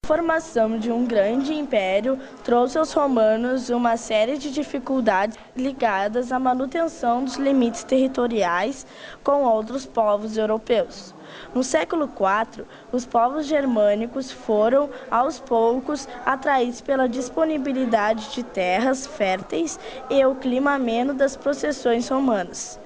A formação de um grande império trouxe aos romanos uma série de dificuldades ligadas à manutenção dos limites territoriais com outros povos europeus. No século IV, os povos germânicos foram, aos poucos, atraídos pela disponibilidade de terras férteis e o clima ameno das possessões romanas.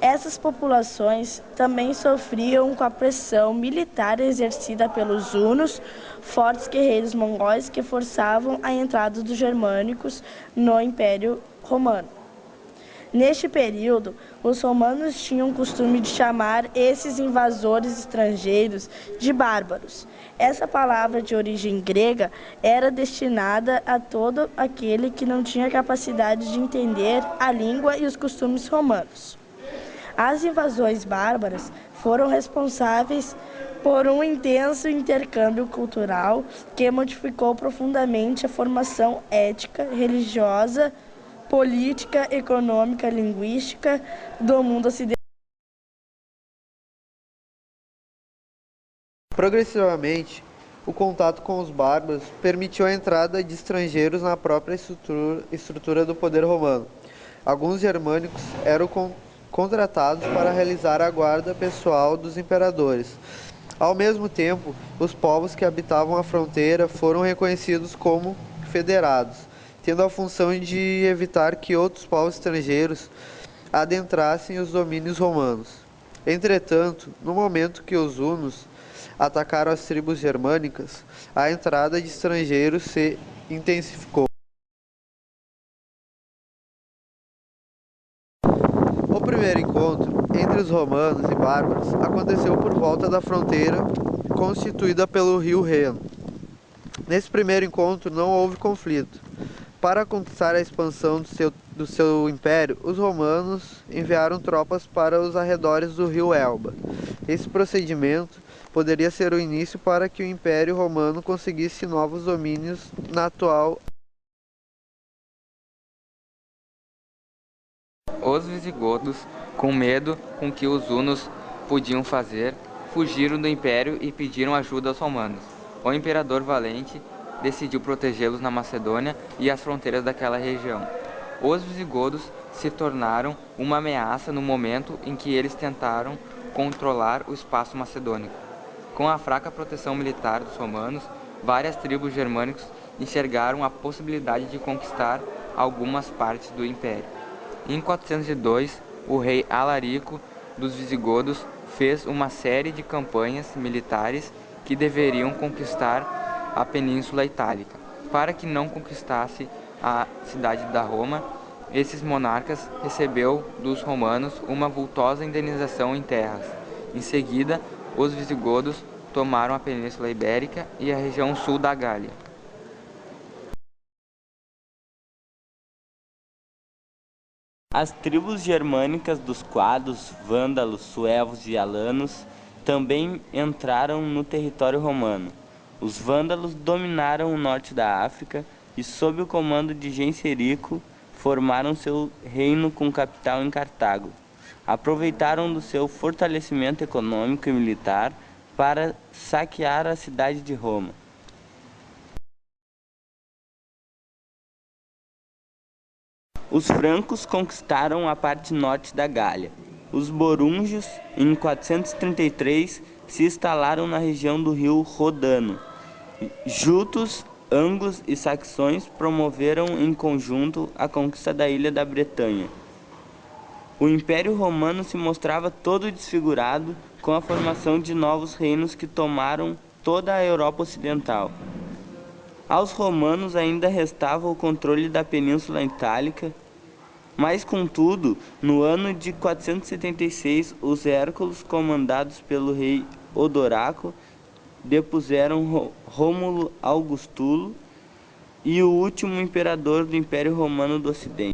Essas populações também sofriam com a pressão militar exercida pelos hunos, fortes guerreiros mongóis que forçavam a entrada dos germânicos no Império Romano. Neste período, os romanos tinham o costume de chamar esses invasores estrangeiros de bárbaros. Essa palavra de origem grega era destinada a todo aquele que não tinha capacidade de entender a língua e os costumes romanos. As invasões bárbaras foram responsáveis por um intenso intercâmbio cultural que modificou profundamente a formação ética, religiosa, política, econômica, linguística do mundo ocidental. Progressivamente, o contato com os bárbaros permitiu a entrada de estrangeiros na própria estrutura do poder romano. Alguns germânicos eram contratados para realizar a guarda pessoal dos imperadores. Ao mesmo tempo, os povos que habitavam a fronteira foram reconhecidos como federados, tendo a função de evitar que outros povos estrangeiros adentrassem os domínios romanos. Entretanto, no momento que os hunos atacaram as tribos germânicas, a entrada de estrangeiros se intensificou. O primeiro encontro entre os romanos e bárbaros aconteceu por volta da fronteira constituída pelo rio Reno. Nesse primeiro encontro não houve conflito. Para conquistar a expansão do seu império, os romanos enviaram tropas para os arredores do rio Elba. Esse procedimento poderia ser o início para que o Império Romano conseguisse novos domínios na atual. Os visigodos, com medo com que os hunos podiam fazer, fugiram do império e pediram ajuda aos romanos. O imperador Valente decidiu protegê-los na Macedônia e as fronteiras daquela região. Os visigodos se tornaram uma ameaça no momento em que eles tentaram controlar o espaço macedônico. Com a fraca proteção militar dos romanos, várias tribos germânicas enxergaram a possibilidade de conquistar algumas partes do império. Em 402, o rei Alarico dos Visigodos fez uma série de campanhas militares que deveriam conquistar a Península Itálica. Para que não conquistasse a cidade da Roma, esses monarcas recebeu dos romanos uma vultosa indenização em terras. Em seguida, os visigodos tomaram a Península Ibérica e a região sul da Gália. As tribos germânicas dos quados, vândalos, suevos e alanos também entraram no território romano. Os vândalos dominaram o norte da África e, sob o comando de Genserico, formaram seu reino com capital em Cartago. Aproveitaram do seu fortalecimento econômico e militar para saquear a cidade de Roma. Os francos conquistaram a parte norte da Gália. Os borúngios, em 433, se instalaram na região do rio Rodano. Jutos, anglos e saxões promoveram em conjunto a conquista da ilha da Bretanha. O Império Romano se mostrava todo desfigurado com a formação de novos reinos que tomaram toda a Europa Ocidental. Aos romanos ainda restava o controle da Península Itálica, mas, contudo, no ano de 476, os Hércules, comandados pelo rei Odoraco, depuseram Rômulo Augustulo e o último imperador do Império Romano do Ocidente.